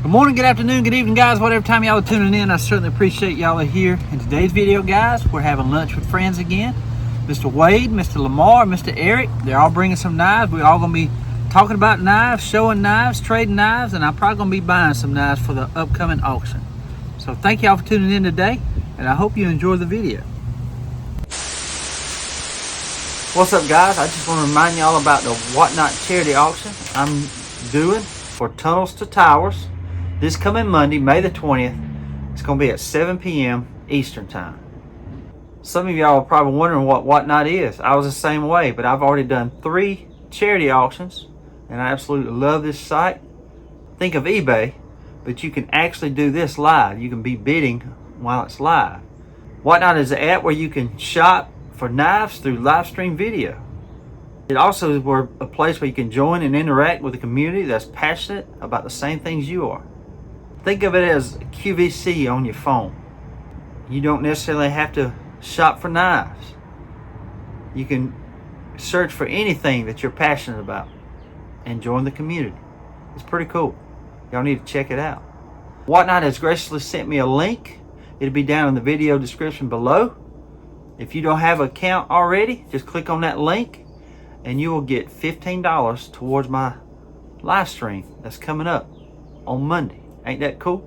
Good morning, good afternoon, good evening, guys. Whatever time y'all are tuning in, I certainly appreciate y'all are here. In today's video, guys, we're having lunch with friends again. Mr. Wade, Mr. Lamar, Mr. Eric, they're all bringing some knives. We're all going to be talking about knives, showing knives, trading knives, and I'm probably going to be buying some knives for the upcoming auction. So thank y'all for tuning in today, and I hope you enjoy the video. What's up, guys? I just want to remind y'all about the Whatnot charity auction I'm doing for Tunnels to Towers. This coming Monday, May the 20th, it's going to be at 7 p.m. Eastern Time. Some of y'all are probably wondering what Whatnot is. I was the same way, but I've already done 3 charity auctions, and I absolutely love this site. Think of eBay, but you can actually do this live. You can be bidding while it's live. Whatnot is an app where you can shop for knives through live stream video. It also is a place where you can join and interact with a community that's passionate about the same things you are. Think of it as QVC on your phone. You don't necessarily have to shop for knives. You can search for anything that you're passionate about and join the community. It's pretty cool. Y'all need to check it out. Whatnot has graciously sent me a link. It'll be down in the video description below. If you don't have an account already, just click on that link and you will get $15 towards my live stream that's coming up on Monday. Ain't that cool?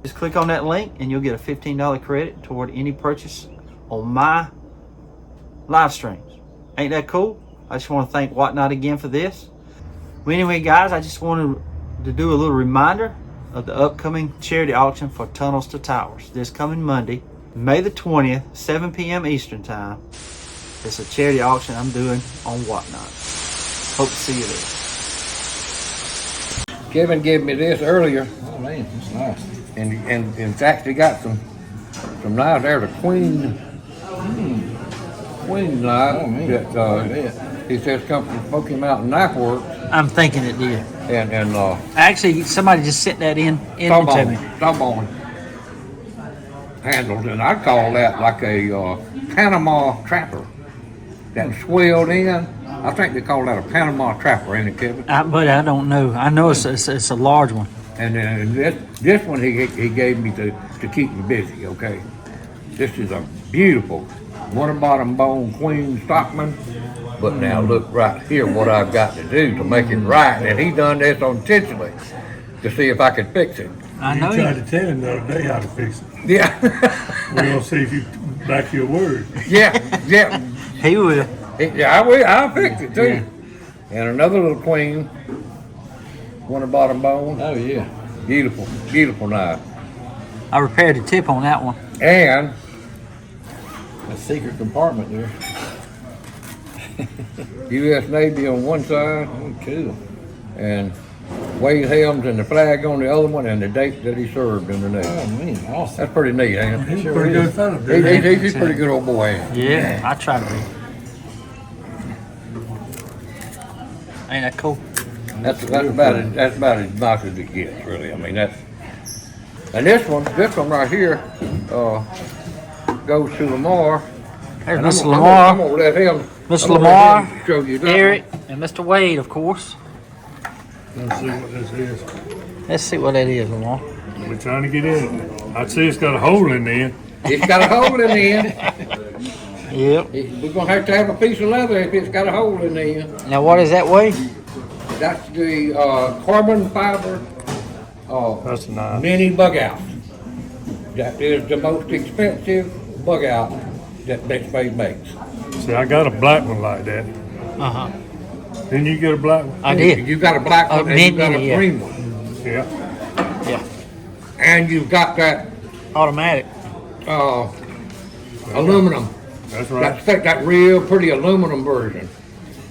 Just click on that link and you'll get a $15 credit toward any purchase on my live streams. Ain't that cool? I just want to thank Whatnot again for this. Well, anyway, guys, I just wanted to do a little reminder of the upcoming charity auction for Tunnels to Towers this coming Monday, May the 20th, 7 p.m. Eastern Time. It's a charity auction I'm doing on Whatnot. Hope to see you there. Kevin gave me this earlier. Oh man, it's nice. And it's actually got some knives there. The Queen knife. Oh man, that he says comes from Smoky Mountain Knife Works. I'm thinking it did. And Actually, somebody just sent that in to me. Stop-on handles, and I call that like a Panama trapper. That swelled in. I think they call that a Panama trapper, ain't it, Kevin? But I don't know. I know it's a large one. And then this one he gave me to keep me busy, okay? This is a beautiful water-bottom bone Queen Stockman. But now look right here what I've got to do to make it right. And he done this intentionally to see if I could fix it. I know you tried to tell him the other day how to fix it. Yeah. We're going to see if you back your word. Yeah. he will. Yeah, I will. I'll fix it too. Yeah. And another little Queen water-bottom bone. Oh yeah. Beautiful knife. I repaired the tip on that one. And a secret compartment there. U.S. Navy on one side. Oh, cool. And Wade Helms and the flag on the other one, and the date that he served in the Navy. Oh man, awesome. That's pretty neat, ain't it? He's a pretty good fellow. He's a pretty good old boy. Yeah, I try to be. Ain't that cool? That's about as nice as it gets, really. I mean, that's. And this one right here, goes to Lamar. There's Mr. Lamar. I'm gonna let him. Mr. Lamar, show you that Eric, and Mr. Wade, of course. Let's see what this is. Let's see what that is, Lamar. We're trying to get in. I'd say it's got a hole in there. It's got a hole in the end. Yep. We're gonna have to have a piece of leather if it's got a hole in the end. Now, what is that, Wade? That's the carbon fiber That's nice. mini bug out. That is the most expensive bug out that Benchmade makes. See, I got a black one like that. Uh-huh. Didn't you get a black one? I did. You got a black one and you got a yeah. green one. Yeah. Yeah. And you've got that Automatic. aluminum. That's right. That real pretty aluminum version.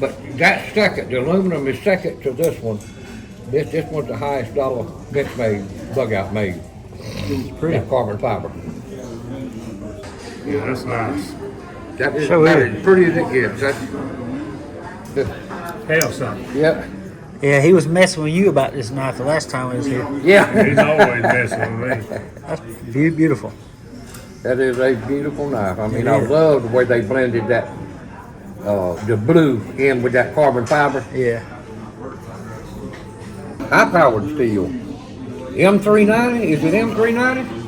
But that's second. The aluminum is second to this one. This one's the highest dollar Benchmade bug out made. It's pretty. That carbon fiber. Yeah, that's nice. That is So about as pretty as it gets. Hell something. Yep. Yeah, he was messing with you about this knife the last time he was here. Yeah. He's always messing with me. That's beautiful. That is a beautiful knife. I mean, I love the way they blended that, the blue in with that carbon fiber. Yeah. High-powered steel. M390? Is it M390?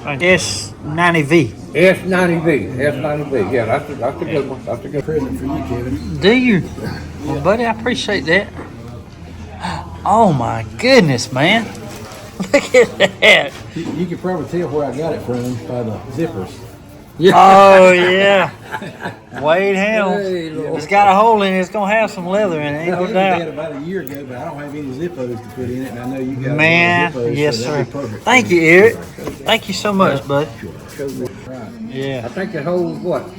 S90V. S90V. S90V. Yeah, that's a good one. That's a good Present for you, Kevin. Do you? Well, buddy, I appreciate that. Oh my goodness, man. Look at that. You can probably tell where I got it from by the zippers. Oh yeah. Wade Helms. Hey, Lord. It's got a hole in it. It's gonna have some leather in it. Ain't I no ordered that doubt. about a year ago, but I don't have any Zippos to put in it, and I know you got Man, Zippos, yes so sir. that'd be perfect. Thank you, Eric. Thank you so much, bud. Right. Yeah. I think it holds what? 1,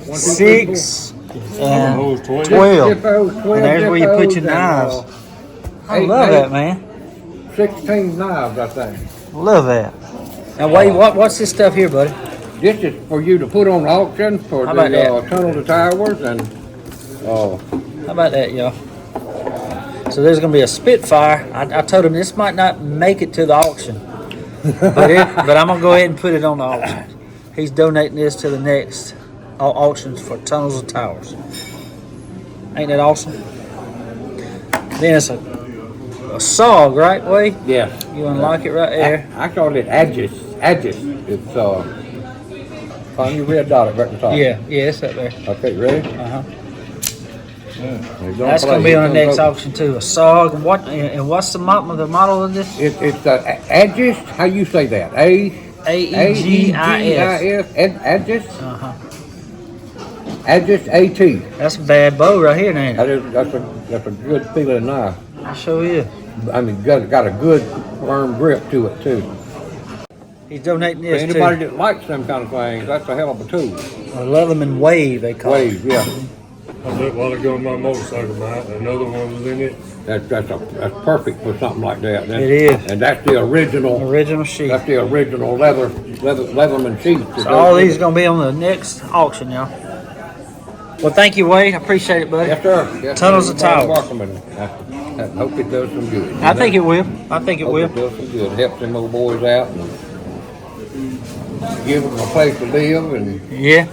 2, 3, 6 and Oh, 12. 12. Zippos, 12 And there's where you put your zippos, knives. and, I love that, man. 16 knives, I think. Love that. Now, Wade, what's this stuff here, buddy? This is for you to put on auction for How the about that? tunnel to towers and How about that, y'all? So there's going to be a Spitfire. I told him this might not make it to the auction, but I'm going to go ahead and put it on the auction. He's donating this to the next auctions for tunnels and towers. Ain't that awesome? Then it's a SOG, right, Wade? yeah. You unlock it right there. I call it Aegis. Aegis. It's on your red dot right at the top. Yeah, it's up there. Okay, ready? Uh-huh. It's That's going to be on the next auction too. A SOG. And what's the model of this? It's Aegis. How you say that? AEGIS. Aegis. Uh-huh. Aegis AT. That's a bad bow right here, ain't it? That's a good feeling knife. I sure is. I mean, got a good firm grip to it too. He's donating For this anybody too. that likes them kind of things, that's a hell of a tool. A Leatherman Wave, they call Wave, yeah. I looked while ago on my motorcycle, mount, another one was in it. That's perfect for something like that. It is. And that's the it. original. Original sheet. That's the original Leatherman sheet. So all these are going to be on the next auction, y'all. Well, thank you, Wade. I appreciate it, buddy. Yes, sir. Yes, Tunnels sir. and towers. Welcome, and I hope it does some good. I think it will. I think it Hope will. it does some good. Helps them old boys out and give them a place to live. And Yeah.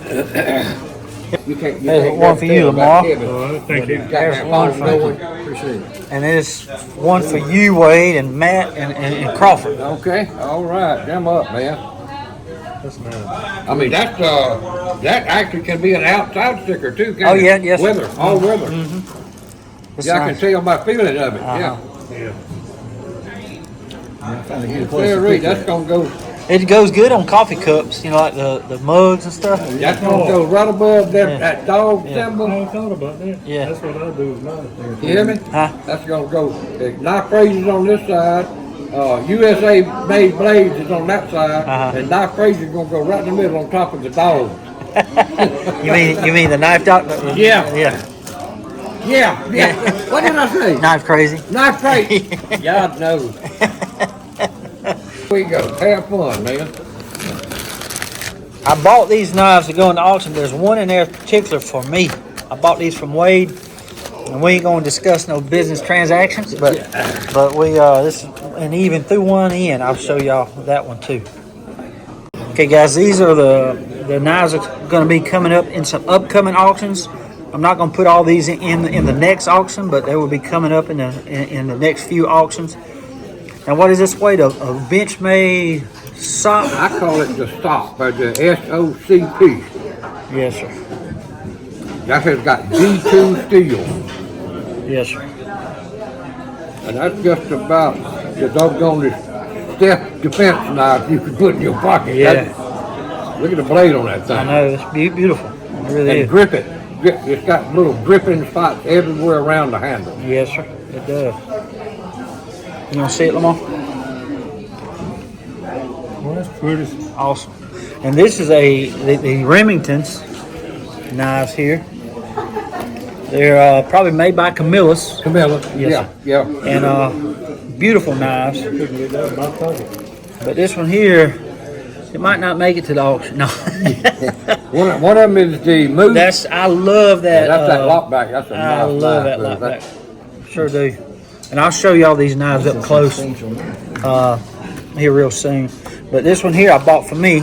you can't. There's one for you, Lamar. All right, thank you. There's one for you. Appreciate it. And there's one for you, Wade, and Matt, and Crawford. Okay, all right, them up, man. That's nice. I mean, that actually can be an outside sticker too. Can't Oh, it? yeah, yes, sir. Weather, all weather. It's Yeah, I nice. can tell by feeling of it. Uh-huh. Yeah. I'm trying to get a place Yeah, to Reed, put that's that. gonna go. It goes good on coffee cups, like the mugs and stuff. That's gonna go right above that, Yeah. that dog Yeah. symbol. I thought about that. Yeah. That's what I do with mine. You hear me? Huh? That's gonna go. Knife phrases on this side. USA made blades is on that side, Uh-huh. and knife phrases is gonna go right in the middle on top of the dog. You mean the knife doctor? Yeah. Yeah. Yeah, yeah. What did I say? Knife crazy. Knife phrase. God knows. We go. Have fun, man. I bought these knives to go in the auction. There's one in there particular for me. I bought these from Wade, and we ain't gonna discuss no business transactions, but we this and even threw one in. I'll show y'all that one too. Okay, guys, these are the knives are going to be coming up in some upcoming auctions. I'm not going to put all these in the next auction, but they will be coming up in the next few auctions. Now, what is this weight of? A Benchmade sock? I call it the stop, or the SOCP. Yes, sir. That has got D2 steel, Yes, sir. and that's just about the doggone self-defense knife you can put in your pocket. Yeah. Look at the blade on that I thing. know it's beautiful. It really And is. grip it. It's got little gripping spots everywhere around the handle. Yes, sir. It does. You want to see it, Lamar? Well, that's pretty. Awesome. And this is the Remington's knives here. They're probably made by Camillus, Camilla. Yes, Yeah, yeah. and beautiful knives. Couldn't get that in my pocket. But this one here, it might not make it to the auction. No. One of them is the Moose. I love that. That's that lockback. That's a I nice love knife. that lockback. Sure do. And I'll show y'all these knives up close here real soon. But this one here I bought for me.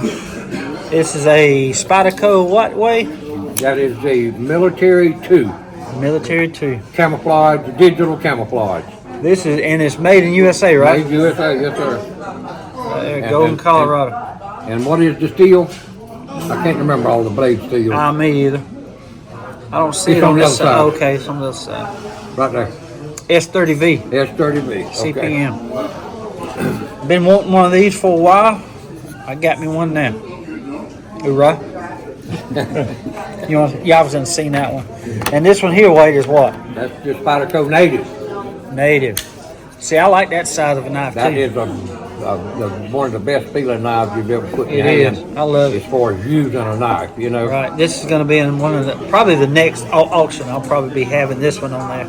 This is a Spyderco what way? That is the Military 2. Military 2. Camouflage, digital camouflage. This is, and it's made in USA, right? Made USA, yes sir. Golden, Colorado. And what is the steel? I can't remember all the blade steel. Me either. I don't see It's it on on the this other side. side. Okay, it's on the other side. Right there. S30V. S30V. Okay. CPM. Been wanting one of these for a while. I got me one now. Hoorah. Y'all haven't seen that one. And this one here, Wade, is what? That's just Spyderco native. Native. See, I like that size of a knife That too. is one of the best feeling knives you've ever put in your It hand. is. I love it. As far as using a knife, you know. Right. This is going to be in one of the, probably the next auction. I'll probably be having this one on there.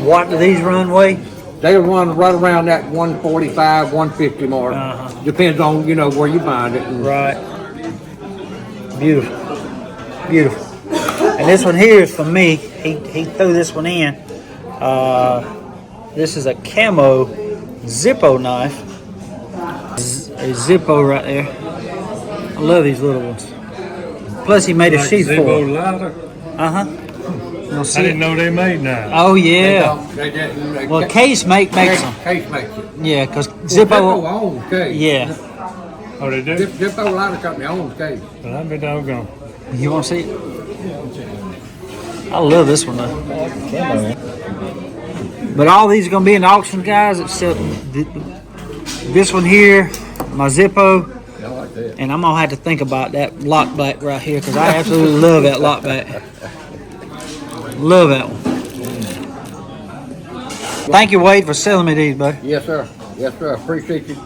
What do these run, Wade? They run right around that 145, 150 mark. Depends on, you know, where you find it. And Right. Beautiful. Beautiful. And this one here is for me. He threw this one in. This is a camo Zippo knife. A Zippo right there. I love these little ones. Plus he made a sheath for Zippo it. lighter. Uh-huh. You'll I see didn't it. know they made now. Oh, yeah. Well, Case makes them. Case makes it. Yeah, because Zippo Zippo. owns Case. Yeah. Oh, they do? Zippo Lighter Company owns Case. Well, I'd be doggone. You want to see it? I love this one though. But all these are going to be in the auction, guys, except this one here, my Zippo. I like that. And I'm going to have to think about that lockback right here because I absolutely love that lockback. Love that one. Thank you, Wade, for selling me these, buddy. Yes, sir. Yes, sir. Appreciate you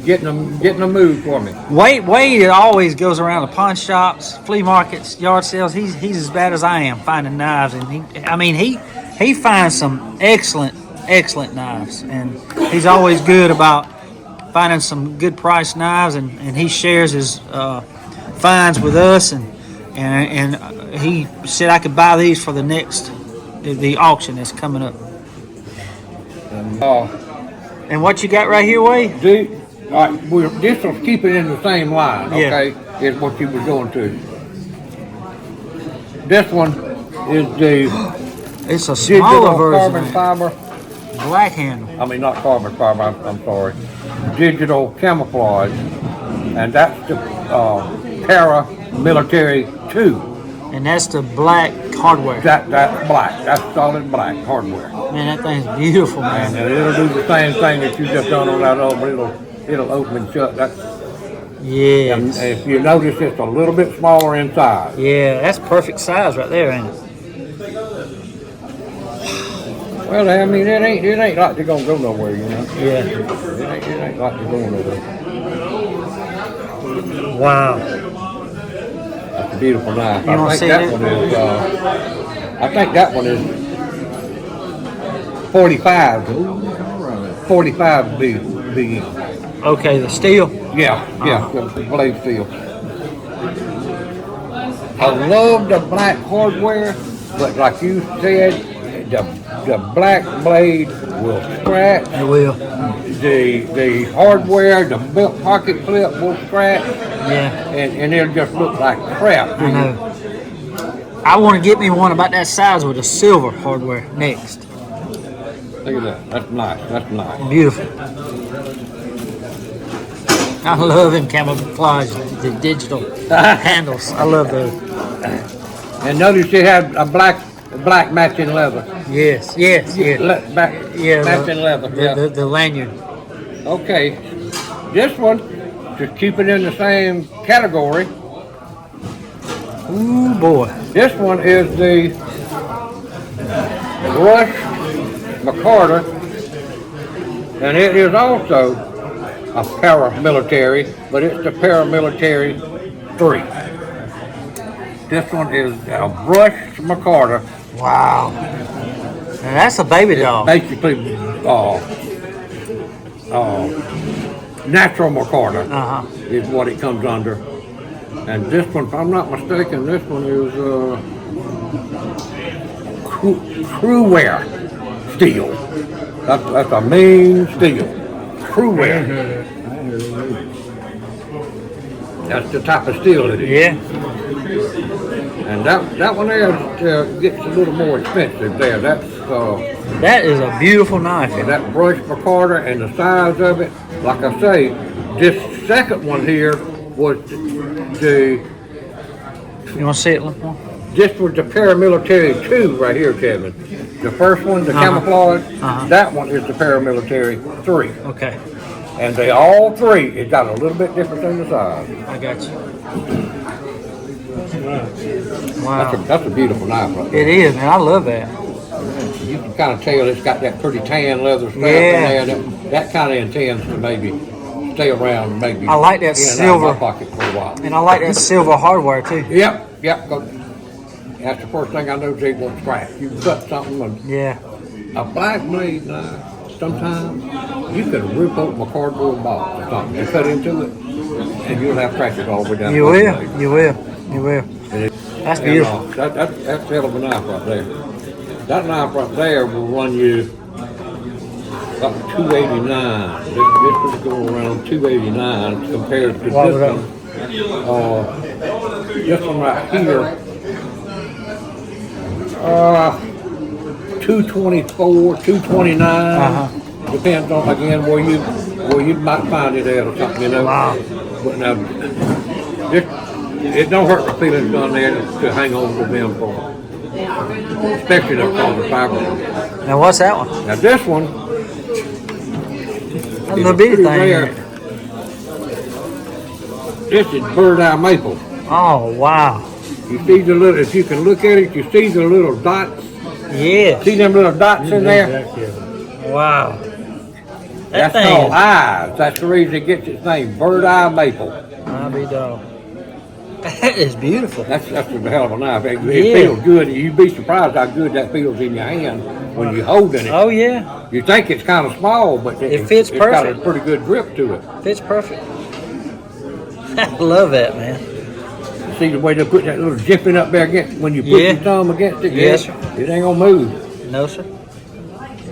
getting them moved for me. Wade always goes around the pawn shops, flea markets, yard sales. He's as bad as I am finding knives, and he finds some excellent knives, and he's always good about finding some good price knives, and he shares his finds with us, and he said I could buy these for the auction that's coming up. And what you got right here, Wade? All right, this will keep it in the same line, okay? Is what you were going to. This one is the It's a smaller digital version. carbon fiber. Black handle. I mean, not carbon fiber. I'm sorry. Digital camouflage, and that's the paramilitary 2. And that's the black hardware. That's black. That's solid black hardware. Man, that thing's beautiful, And man. it'll do the same thing that you just done on that other. It'll open and shut. And Yeah. if you notice, it's a little bit smaller in size. Yeah, that's perfect size right there, ain't it? Well, I mean, it ain't like they're gonna go nowhere, you know. Yeah. It ain't like they're going nowhere. Wow. That's a beautiful knife. You wanna see that it? one is. I think that one is 45. 45 BM. Okay, the steel. Yeah, the blade steel. I love the black hardware, but like you said, the black blade will scratch. It will. The hardware, the belt pocket clip will scratch, Yeah, and it'll just look like crap. I know. I want to get me one about that size with a silver hardware next. Look at that. That's nice. That's nice. Beautiful. I love them camouflage, the digital handles. I love those. And notice they have a black matching leather. Yes. Yeah, matching leather. Yeah. The lanyard. Okay, this one, to keep it in the same category, Ooh, boy. this one is the Rush McCarter, and it is also a paramilitary, but it's the paramilitary 3. This one is a Rush McCarter. Wow. Now that's a baby dog. Basically, natural McCarter is what it comes under. And this one, if I'm not mistaken, this one is Crewware steel. That's a mean steel. Crewware. That's the type of steel it is. Yeah. And that one there gets a little more expensive there. That's That is a beautiful knife. that brush recorder and the size of it. Like I say, this second one here was the You want to see it a little more? this was the paramilitary 2 right here, Kevin. The first one, the camouflage, that one is the paramilitary 3. Okay, And they all 3, it got a little bit different in the size. I got you. Wow. Wow, That's a beautiful knife right there. it is, man. I love that. You can kind of tell it's got that pretty tan leather strap Yeah. in there. That kind of intends to maybe stay around, maybe. I like that in and out of silver. my pocket for a while. And I like that silver hardware too. Yep. That's the first thing I know they won't scratch. You can cut something, and Yeah. a black blade knife, sometimes you can rip open a cardboard box or something and cut into it, and you'll have scratches all the way down. You the will. blade. You will. You will. And it- That's and, beautiful. that's a hell of a knife right there. That knife right there will run you up to 289. This was going around 289 compared to What was this one. This one right here, 224, 229. Depends on again where you might find it at or something, you know. Wow. But now, it don't hurt the feelings down there to hang on to them for, especially the carbon fiber. Now what's that one? Now this one, That little bitty pretty thing. rare. This is bird eye maple. Oh wow. You see the little, if you can look at it, you see the little dots. Yeah. See them little dots in there? Wow. That That's thing called is, eyes. That's the reason it gets its name, bird eye maple. I'll be dog. That is beautiful. That's a hell of a knife. It Yeah. feels good. You'd be surprised how good that feels in your hand when you're holding it. Oh yeah. You think it's kind of small, but It fits it's got a perfect. pretty good grip to it. Fits perfect. I love that, man. See the way they put that little jimping up there against when you put Yeah. your thumb against it? Yes, sir. It ain't gonna move. No sir.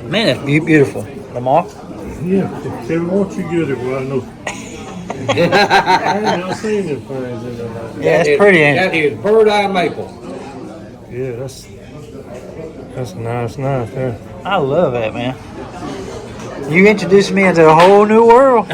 Man, that's beautiful. Lamar. Yeah, Kevin, once you get it, well, I know. I ain't not seen them things in there. Yeah, that's pretty, ain't it? That is bird eye maple. Yeah, that's a nice knife, yeah. I love that, man. You introduced me into a whole new world.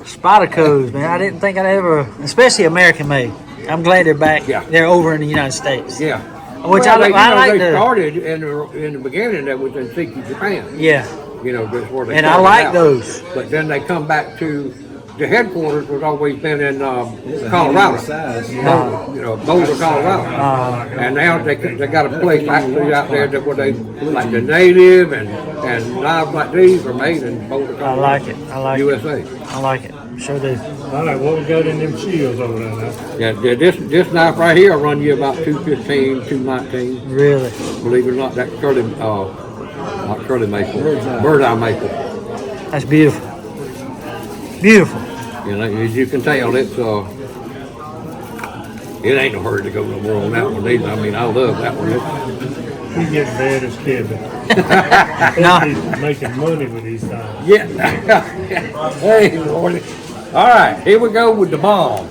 Spydercos, man. I didn't think I'd ever, especially American made. I'm glad they're back. Yeah. They're over in the United States. Yeah. Which I they, like they the. started in the beginning that was in Siki, Japan. Yeah. You know, that's where they And I started like out. those. But then they come back to the headquarters was always been in Colorado. Boulder, Colorado. And now they got a place actually out there that where they like the native and knives like these are made in Boulder, I Colorado. like it. I like it. USA. I like it. Sure do. All right, what we got in them shields over there now? Yeah, this knife right here will run you about 215, 219. Really. Believe it or not, that curly, not curly maple, bird eye maple. That's beautiful. Beautiful. You know, as you can tell, it's it ain't no hurry to go no more on that one either. I mean, I love that one. He getting bad as Kevin. No. He's making money with these things. Yeah. Hey, Lordy. All right, here we go with the bomb.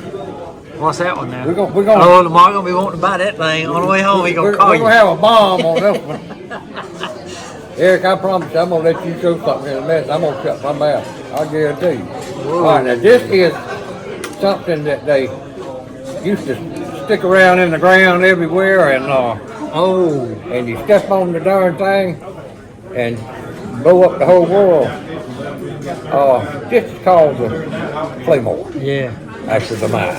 What's that one now? We're gonna Oh, Lamar gonna be wanting to buy that thing on the way home. He gonna we're call you. gonna have a bomb on this one. Eric, I promise you, I'm gonna let you show something in a minute. I'm gonna shut my mouth. I guarantee you. All right, now this is something that they used to stick around in the ground everywhere, and and you step on the darn thing and blow up the whole world. This is called the Claymore. Yeah. After the mine.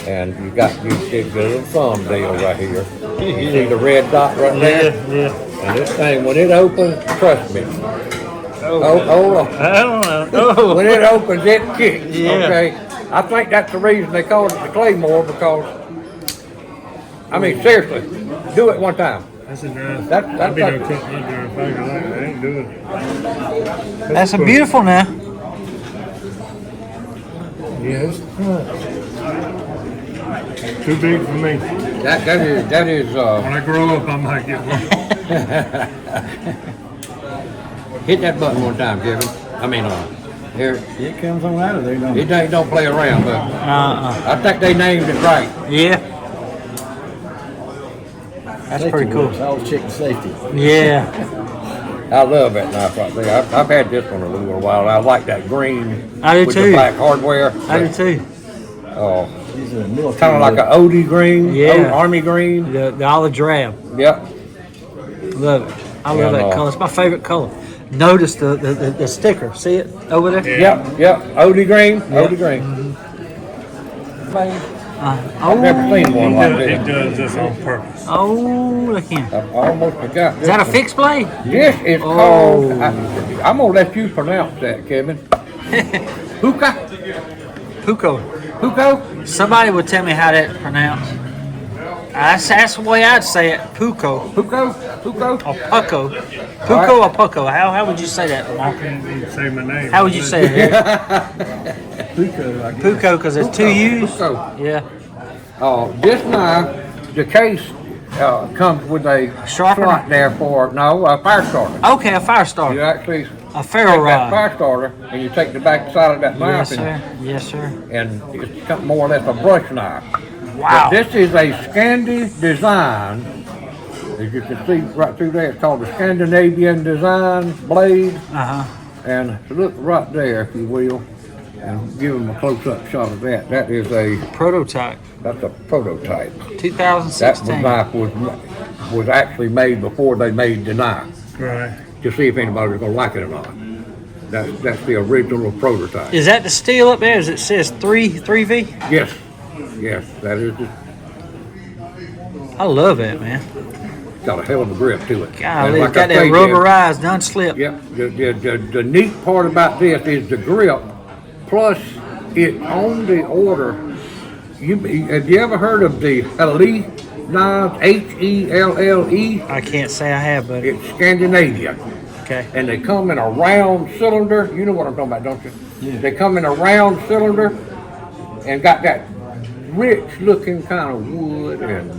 And you got a little thumbnail right here. You see the red dot right there? Yeah. And this thing, when it opens, trust me. Oh, I don't know. when it opens, it kicks. Yeah. Okay. I think that's the reason they called it the Claymore, because I mean seriously, do it one time. That's a nice. That's I've been like- cut my darn finger like that. I ain't doing it. That's a beautiful now. Yeah, it's too big for me. That is When I grow up, I might get one. hit that button one time, Kevin. I mean Eric. It comes on out of there, don't it? It don't play around, but I think they named it right. Yeah. That's Safety pretty cool. works. I always check the safety. Yeah, I love that knife right there. I've had this one a little while. I like that green I do with too. the black hardware. I do too. Oh, These are military. kind of like an OD green, Yeah. Army green. The olive drab. Yep. Love it. I love And, that color. It's my favorite color. Notice the sticker. See it over there? Yep. OD green. OD green. I've never seen one like He this. does this on purpose. Oh, look at him. I almost forgot. Is that a fixed blade? This is Oh. called. I'm gonna let you pronounce that, Kevin. Hookah. Puko. Huko. Somebody would tell me how that's pronounced. That's the way I'd say it. Puko. Huko. Huko. Or Pucko. Puko or Pucko. How would you say that, Lamar? Say my name. How would you say it? Puko, I guess. Puko, because there's two U's? Huko. Yeah. This knife, the case comes with a Sharpener? slot there for a fire starter. Okay, a fire You starter. actually A ferro take that rod. fire starter and you take the back side of that Yes, knife sir. Yes, sir. and it's got more or less a brush knife. Wow. But this is a Scandi design. As you can see right through there, it's called the Scandinavian Design Blade. Uh-huh. And look right there, if you will, and give them a close-up shot of that. That is Prototype. that's a prototype. That 2016. knife was actually made before they made the knife Right. to see if anybody was gonna like it or not. That's the original prototype. Is that the steel up there? As it says 3V? Yes, that is. I love that, man. It's got a hell of a grip to it. Golly, And it's like got I that say, rubberized, non-slip. Yep. The neat part about this is the grip, plus it on the order. Have you ever heard of the Ellaville knives? Helle. I can't say I have, but It's Scandinavian, okay. and they come in a round cylinder. You know what I'm talking about, don't you? Yeah. They come in a round cylinder, and got that rich-looking kind of wood, and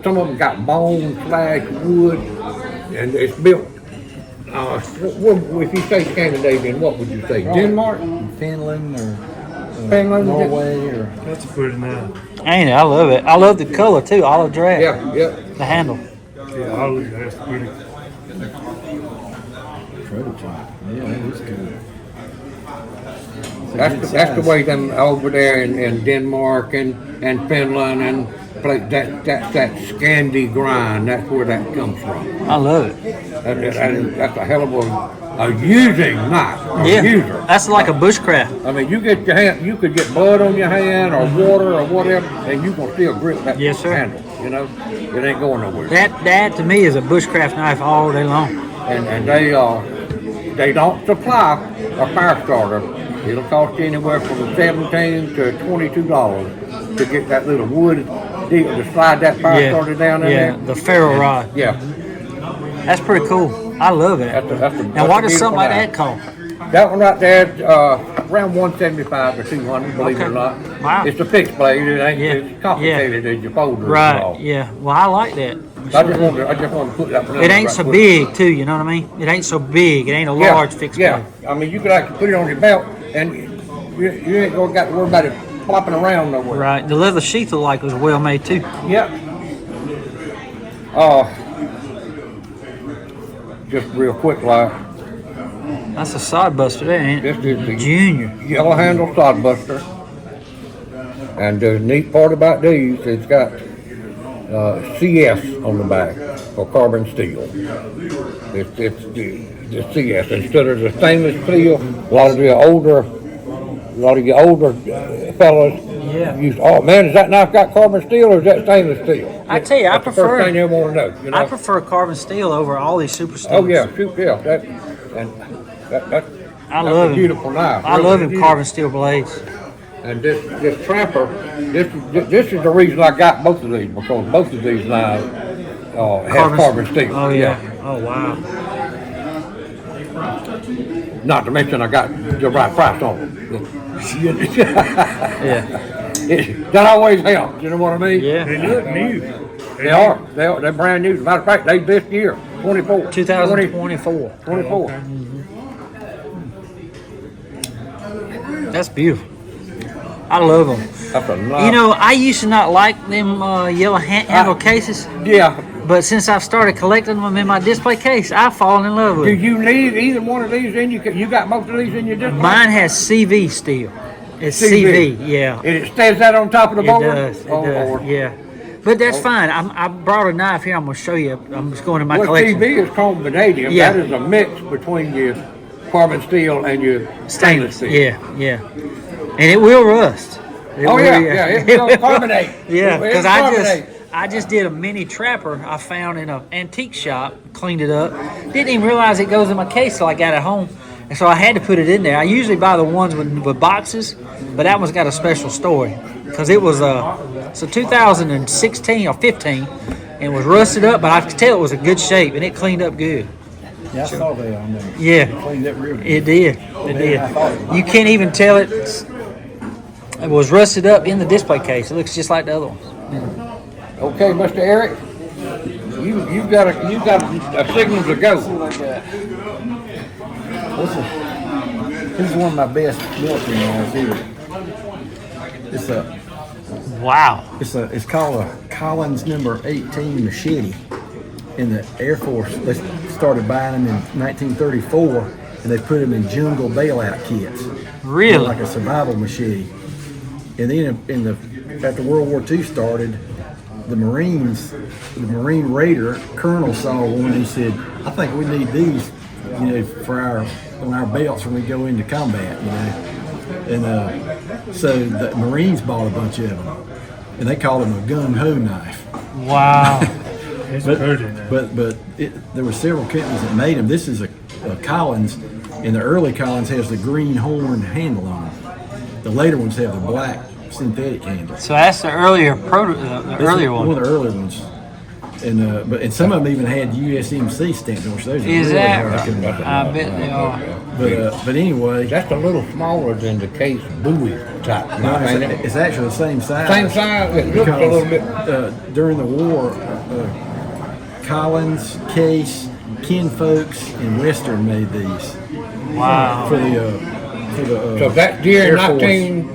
some of them got bone/wood, and it's built. If you say Scandinavian, what would you say? Denmark, Finland or Finland, Norway or That's pretty nice. Ain't it? I love it. I love the color too. Olive drab. Yeah. The handle. Yeah, all of that's pretty. prototype. Yeah, that is good. It's a That's good the size. way them over there in Denmark and Finland and that's that Scandi grind. That's where that comes from. I love it. That's a hell of a using knife. A Yeah. user. That's like a bushcraft. I mean, you get your hand, you could get blood on your hand or water or whatever, and you can still grip that Yes, sir. handle. You know, it ain't going nowhere. That to me is a bushcraft knife all day long. And they don't supply a fire starter. It'll cost you anywhere from $17 to $22 to get that little wood deal to slide that fire starter down in yeah, there. the ferro rod. Yeah, That's pretty cool. I love it. Now, what does something like that cost? That one right there, around 175 or 200, believe it or Okay. not. Wow. It's a fixed blade. It ain't Yeah. as complicated as your folder. and Right. all. Yeah. Well, I like that. I just wanted to put that one in It there ain't right so quick. big too. You know what I mean? It ain't so big. It ain't a large fixed Yeah, blade. I mean, you could actually put it on your belt, and you ain't gonna got to worry about it flopping around nowhere. Right. The leather sheath looked like it was well made too. Yep. Just real quick, like That's a sod buster there, ain't it? this is the Junior. yellow handle sod buster, and the neat part about these, it's got CS on the back for carbon steel. It's the CS instead of the stainless steel. A lot of your older fellas Yeah. use. Oh man, is that knife got carbon steel or is that stainless steel? I tell you, I That's the first prefer thing they want to know. You know? I prefer carbon steel over all these super steels. Oh yeah, shoot, yeah. That's I that's love a him. beautiful knife. I really love him is. carbon steel blades. And this trapper, this is the reason I got both of these, because both of these knives have carbon steel. Oh yeah. Oh wow. Not to mention I got the right price on them. Yeah. That always helps. You know what I mean? Yeah. They look new. They are. They're brand new. As a matter of fact, they this year, 24. 2024. 24. That's beautiful. I love them. That's a lot. You know, I used to not like them yellow handle cases, Yeah. but since I've started collecting them in my display case, I've fallen in love with Do them. you need either one of these in you got most of these in your display? Mine has CV still. It's CV. CV, yeah. And it stays that on top of the It board? does. It Oh, does. Lord. Yeah. But that's fine. I brought a knife here. I'm going to show you. I'm just going to my Well, collection. TV is chrome vanadium. Yeah. That is a mix between your carbon steel and your stainless steel. Yeah, yeah. And it will rust. It Oh will, yeah, it will carbonate. Yeah, It because will I carbonate. just did a mini trapper I found in an antique shop, cleaned it up. Didn't even realize it goes in my case till I got it home. And so I had to put it in there. I usually buy the ones with boxes, but that one's got a special story. Because it was so 2016 or 15 and was rusted up, but I could tell it was in good shape and it cleaned up good. Yeah, I saw that on there. Yeah. Cleaned up real good. It did. It did. You can't even tell it was rusted up in the display case. It looks just like the other ones. Okay, Mr. Eric, you got a signal to go. This is one of my best military knives here. Wow. It's called a Collins number 18 machete. In the Air Force, they started buying them in 1934, and they put them in jungle bailout kits. Really? Like a survival machete. And then after World War II started, the Marine Raider Colonel saw one and he said, I think we need these, for on our belts when we go into combat, And so the Marines bought a bunch of them, and they called them a gung-ho knife. Wow. It's pretty now. But there were several companies that made them. This is a Collins, and the early Collins has the green horn handle on it. The later ones have the black synthetic handle. So that's the earlier This earlier is one. One of the earlier ones. And some of them even had USMC stamped on, which those are Is really that hard to right? come by. I bet they are. But anyway, That's a little smaller than the case buoy type no, knife, ain't it? it's actually the same size. Same size. It looks a little bit. During the war, Collins, Case, Kinfolks, and Western made these Wow. for the So that's Air Force.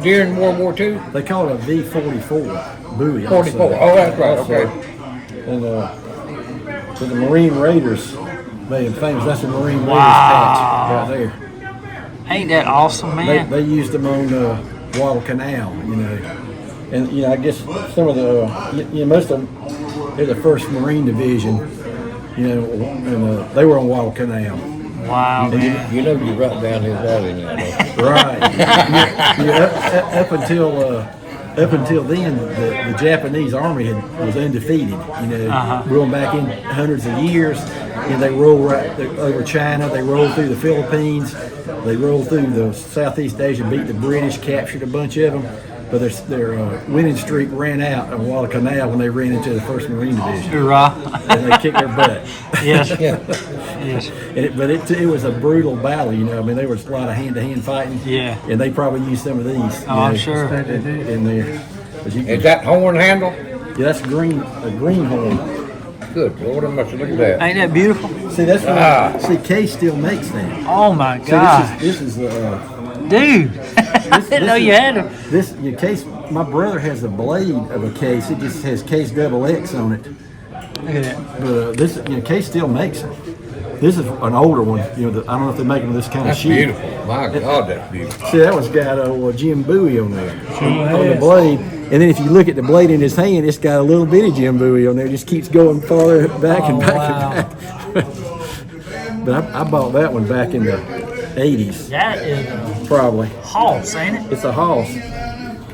during World War II? They call it a V-44 buoy. 44. also. Oh, that's right. Also. Okay. And but the Marine Raiders made them famous. That's the Marine Raiders patch right there. Ain't that awesome, man? They used them on Guadalcanal, and I guess some of the most of them, they're the 1st Marine Division, and they were on Guadalcanal. Wow, man. You right down his alley now, though. Right. Up until then, the Japanese army was undefeated. Going back in hundreds of years. They rolled right over China. They rolled through the Philippines. They rolled through the Southeast Asia, beat the British, captured a bunch of them. But their winning streak ran out on Guadalcanal when they ran into the 1st Marine Division. Hoorah. And they kicked their butt. Yes. Yeah. Yes. But it was a brutal battle, there was a lot of hand-to-hand fighting. Yeah. And they probably used some of these. Oh, I'm sure. In there. But you Is can, that horn handle? yeah, that's a green horn. Good Lord, I must look at that. Ain't that beautiful? See, that's see, Case still makes that. Oh my So God. this is Dude. I didn't know you had them. This your case. My brother has a blade of a case. It just has Case XX on it. Look at that. But this Case still makes it. This is an older one. I don't know if they make them this kind That's of sheet. beautiful. My God, that's beautiful. See, that one's got a Jim Bowie on there on the has. blade. And then if you look at the blade in his hand, it's got a little bitty Jim Bowie on there. It just keeps going farther back and back and back. But I bought that one back in the 80s, That is a probably. Hoss, ain't it? It's a Hoss.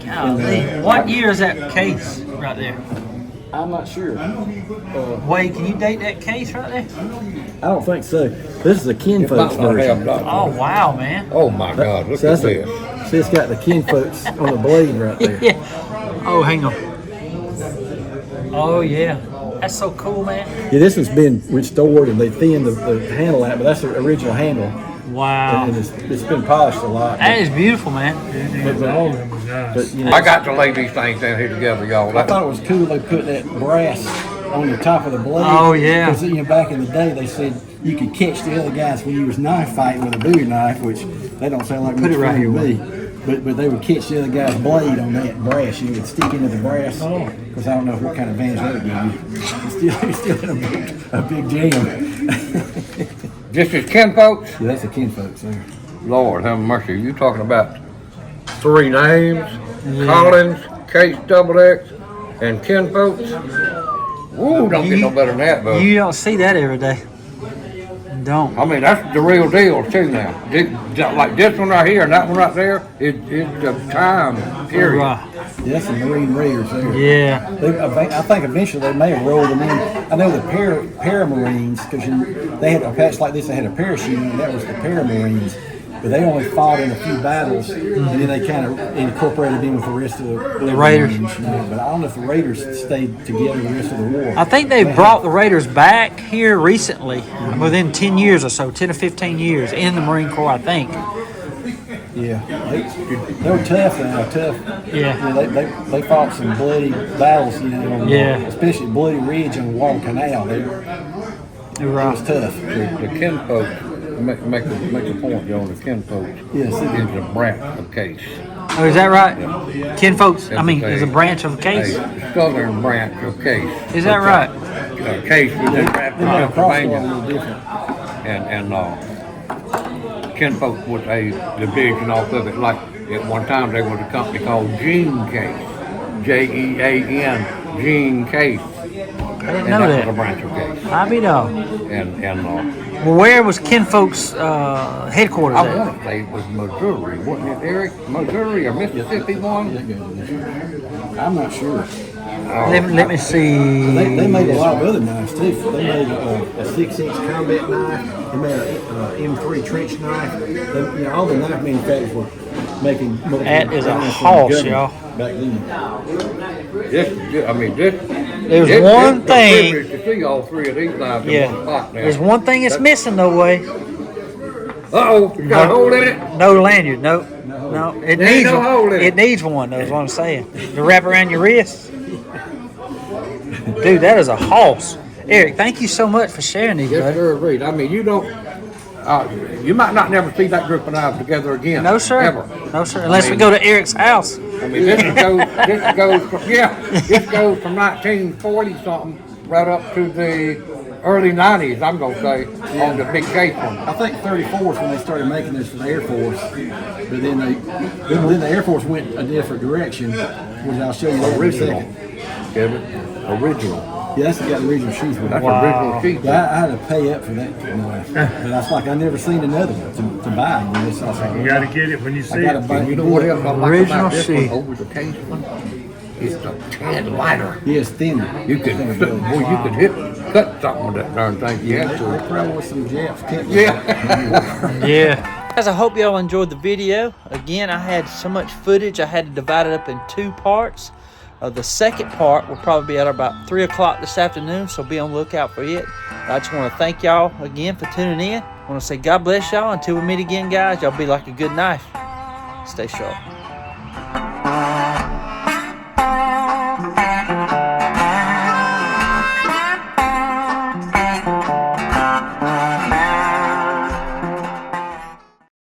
Golly. What year is that case right there? I'm not sure. Wade, can you date that case right there? I don't think so. This is a Kinfolks Might not have version. that. Oh, wow, man. Oh my God, look So at that's this. see, it's got the Kinfolks on the blade right there. Yeah. Oh, hang on. Oh, yeah. That's so cool, man. Yeah, this one's been restored and they thinned the handle out, but that's the original handle. Wow. And it's been polished a lot. That is beautiful, man. All of them was nice. But, I got to lay these things down here together, y'all. I thought it was cool they put that brass on the top of the blade. Oh, yeah. Because back in the day they said you could catch the other guys when you was knife fighting with a bowie knife, which they don't sound like Put much it right fun here, to me. But they would catch the other guy's blade on that brass. You would stick into the brass. Because I don't know what kind of advantage that would give you. It's still in a big jam. This is kinfolks? Yeah, that's a kinfolks there. Lord have mercy. You talking about 3 names? Collins, Case Double X, and kinfolks? Ooh, don't get no better than that, bud. You don't see that every day. Don't. I mean, that's the real deal, too, now. Like this one right here and that one right there, it's the time period. Right. Yeah, that's the Marine Raiders there. Yeah. I think eventually they may have rolled them in. I know the Paramarines, because they had a patch like this, they had a parachute, and that was the Paramarines. But they only fought in a few battles, and then they kind of incorporated in with the rest of the Raiders. Marines, you know. But I don't know if the Raiders stayed together the rest of the war. I think they brought the Raiders back here recently, within 10 years or so, 10 or 15 years, in the Marine Corps, I think. Yeah, they were tough. Yeah. They fought some bloody battles, you know. Especially Bloody Ridge and Wall Canal. It was tough. The kinfolks, make a point, Joe, the kinfolks Yes, is a branch of Case. Oh, is that right? Yeah. Kinfolks, It's is a branch of Case. A southern branch of Case. Is that right? Case was in Pennsylvania. A little different. And kinfolks was a division off of it. Like at one time there was a company called Gene Case, Jean, Gene Case. I didn't know that that. was a branch of Case. I be know. And Well, where was Kinfolks' headquarters I at? want to say it was Missouri, wasn't it, Eric? Missouri or Mississippi one? I'm not sure. Let me see. They made a lot of other knives too. They made a 6-inch combat knife. They made an M3 trench knife. All the knife manufacturers were making. That is a hoss, y'all. Back then. There's one thing. It's a privilege to see all 3 of these knives in one pot now. There's one thing that's missing though, Way. Uh-oh, you got a hole in it? No lanyard. No. It There ain't needs no hole in one. it. It needs one. That's what I'm saying. To wrap around your wrist. Dude, that is a hoss. Eric, thank you so much for sharing these, Yes, buddy. sir, Reed. I mean, you don't, you might not never see that group of knives together again. No, sir. Ever. No, sir. Unless we go to Eric's house. I mean, this goes from 1940 something right up to the early 90s, I'm going to say, on the big Case one. I think 34 is when they started making this for the Air Force. But then the Air Force went a different direction, which I'll show you that in a Original. second. Kevin, original. Yeah, that's got original sheath with it. That's original sheet. But I had to pay up for that knife. But that's like I never seen another one to buy. You know, it's also, You gotta get it when you see I gotta it. buy And you know what else I like Original about this sheet. one over the Case one? It's a tad lighter. Yeah, it's thinner. You could, boy, you could cut something with that darn thing. You had They to. probably with some Japs. Yeah. Yeah. Guys, I hope y'all enjoyed the video. Again, I had so much footage, I had to divide it up in 2 parts. The second part will probably be at about 3 o'clock this afternoon, so be on the lookout for it. I just want to thank y'all again for tuning in. I want to say God bless y'all. Until we meet again, guys, y'all be like a good knife. Stay sharp.